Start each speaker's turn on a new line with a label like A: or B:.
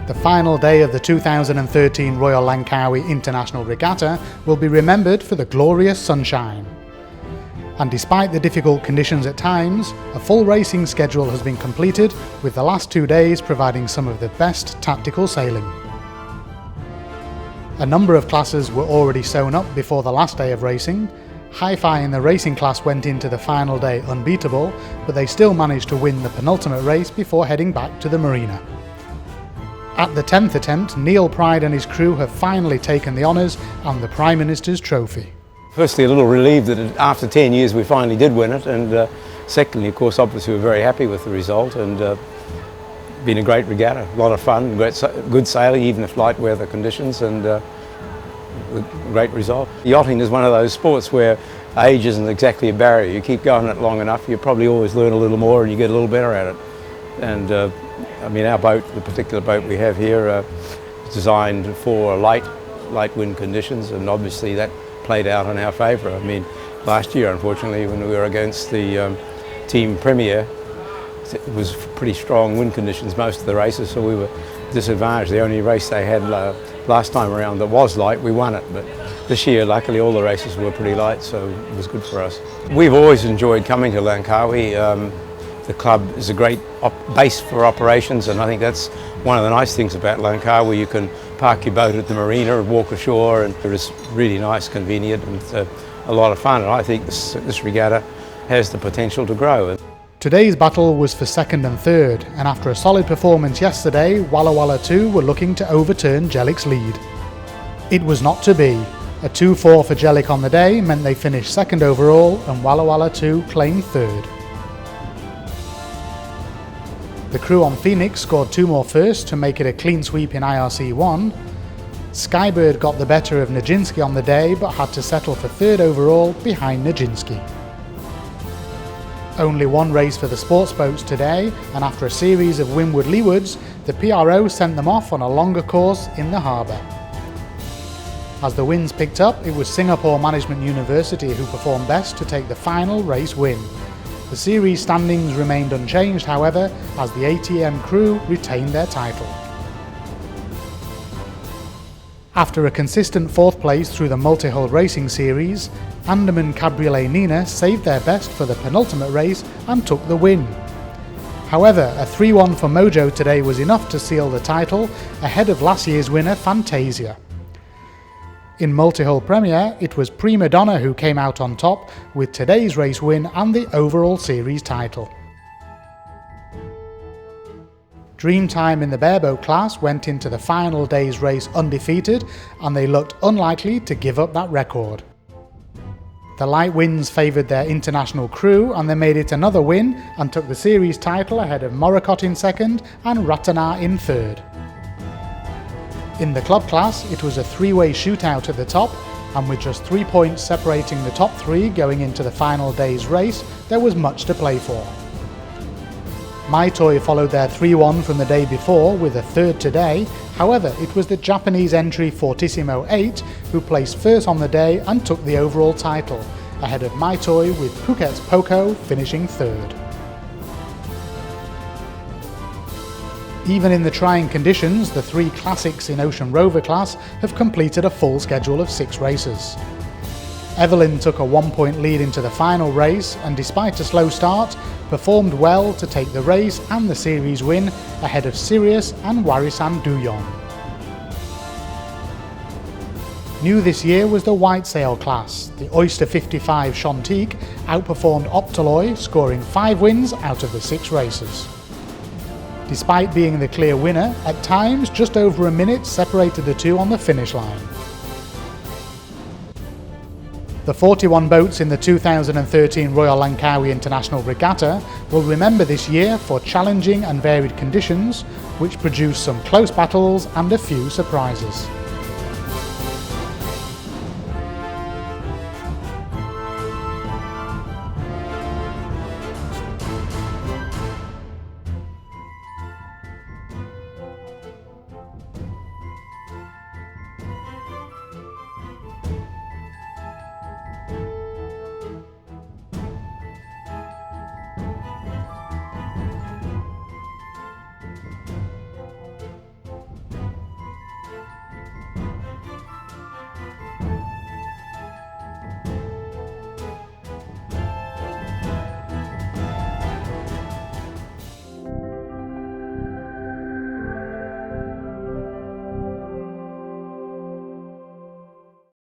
A: The final day of the 2013 Royal Langkawi International Regatta will be remembered for the glorious sunshine. And despite the difficult conditions at times, a full racing schedule has been completed, with the last 2 days providing some of the best tactical sailing. A number of classes were already sewn up before the last day of racing. HiFi in the racing class went into the final day unbeatable, but they still managed to win the penultimate race before heading back to the marina. At the 10th attempt, Pryde and his crew have finally taken the honours and the Prime Minister's trophy.
B: Firstly, a little relieved that after 10 years we finally did win it, and secondly, of course, obviously we're very happy with the result, and been a great regatta, a lot of fun, good sailing, even if light weather conditions, and a great result. Yachting is one of those sports where age isn't exactly a barrier. You keep going it long enough, you probably always learn a little more and you get a little better at it. And I mean, our boat, the particular boat we have here, is designed for light wind conditions, and obviously that played out in our favour. I mean, last year, unfortunately, when we were against the Team Premier, it was pretty strong wind conditions most of the races, so we were disadvantaged. The only race they had last time around that was light, we won it, but this year, luckily, all the races were pretty light, so it was good for us. We've always enjoyed coming to Langkawi. The club is a great base for operations, and I think that's one of the nice things about Langkawi. You can park your boat at the marina and walk ashore, and it's really nice, convenient, and a lot of fun. And I think this regatta has the potential to grow.
A: Today's battle was for second and third, and after a solid performance yesterday, Walla Walla 2 were looking to overturn Jellic's lead. It was not to be. A 2-4 for Jellic on the day meant they finished second overall, and Walla Walla 2 claimed third. The crew on Phoenix scored 2 more firsts to make it a clean sweep in IRC 1. Skybird got the better of Nijinsky on the day, but had to settle for third overall behind Nijinsky. Only one race for the Sportsboats today, and after a series of windward-leewards, the PRO sent them off on a longer course in the harbour. As the winds picked up, it was Singapore Management University who performed best to take the final race win. The series standings remained unchanged, however, as the ATM crew retained their title. After a consistent 4th place through the Multihull Racing series, Andaman Cabriolet Nina saved their best for the penultimate race and took the win. However, a 3-1 for Mojo today was enough to seal the title, ahead of last year's winner Fantasia. In Multihull Premier, it was Prima Donna who came out on top with today's race win and the overall series title. Dreamtime in the Bareboat class went into the final day's race undefeated, and they looked unlikely to give up that record. The light winds favoured their international crew, and they made it another win and took the series title ahead of Morocco in second and Ratana in third. In the club class, it was a 3-way shootout at the top, and with just 3 points separating the top 3 going into the final day's race, there was much to play for. Maitoi followed their 3-1 from the day before with a third today. However, it was the Japanese entry Fortissimo 8 who placed first on the day and took the overall title, ahead of Maitoi, with Phuket's Poco finishing third. Even in the trying conditions, the 3 classics in Ocean Rover class have completed a full schedule of 6 races. Eveline took a 1-point lead into the final race, and despite a slow start, performed well to take the race and the series win ahead of Sirius and Warisan Duyon. New this year was the white sail class. The Oyster 55 Chantique outperformed Optoloy, scoring 5 wins out of the 6 races. Despite being the clear winner, at times just over a minute separated the two on the finish line. The 41 boats in the 2013 Royal Langkawi International Regatta will remember this year for challenging and varied conditions, which produced some close battles and a few surprises.